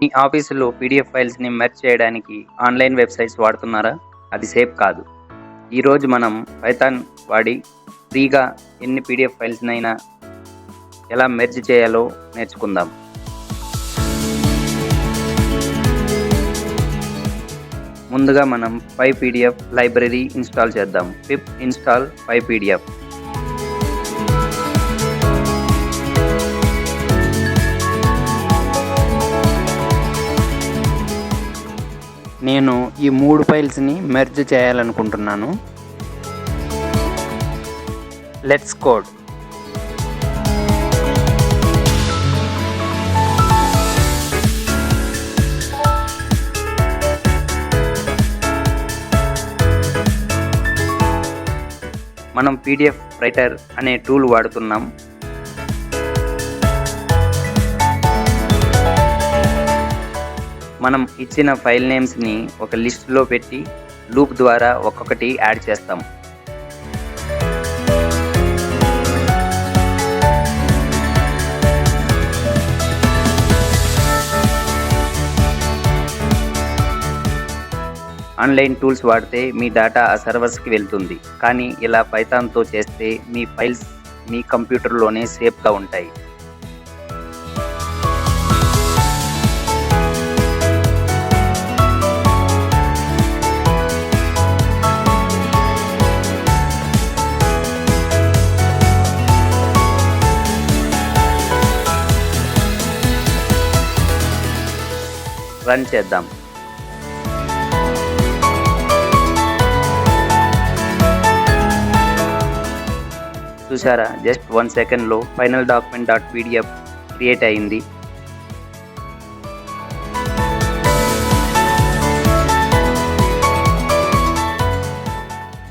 మీ ఆఫీసులో PDF ఫైల్స్ని merge చేయడానికి online websites వాడుతున్నారా? అది సేఫ్ కాదు. ఈరోజు మనం పైథాన్ వాడి ఫ్రీగా ఎన్ని పీడిఎఫ్ ఫైల్స్నైనా ఎలా మెర్జ్ చేయాలో నేర్చుకుందాం. ముందుగా మనం PyPDF లైబ్రరీ ఇన్స్టాల్ చేద్దాం. పిప్ ఇన్స్టాల్ PyPDF. నేను ఈ 3 ఫైల్స్ని మెర్జ్ చేయాలనుకుంటున్నాను. Let's code. మనం PDF రైటర్ అనే టూల్ వాడుతున్నాం. మనం ఇచ్చిన ఫైల్ నేమ్స్ని ఒక లిస్టులో పెట్టి లూప్ ద్వారా ఒక్కొక్కటి యాడ్ చేస్తాం. ఆన్లైన్ టూల్స్ వాడితే మీ డేటా ఆ సర్వర్స్కి వెళ్తుంది, కానీ ఇలా పైథాన్తో చేస్తే మీ ఫైల్స్ మీ కంప్యూటర్లోనే సేఫ్గా ఉంటాయి. రన్ చేద్దాం. చూసారా, జస్ట్ 1 సెకండ్లో ఫైనల్ document.pdf క్రియేట్ అయింది.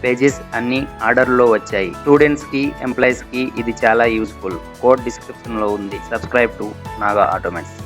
పేజెస్ అన్ని ఆర్డర్లో వచ్చాయి. స్టూడెంట్స్కి, ఎంప్లాయీస్కి ఇది చాలా యూస్ఫుల్. కోడ్ డిస్క్రిప్షన్లో ఉంది. Subscribe to Naga ఆటోమేట్స్.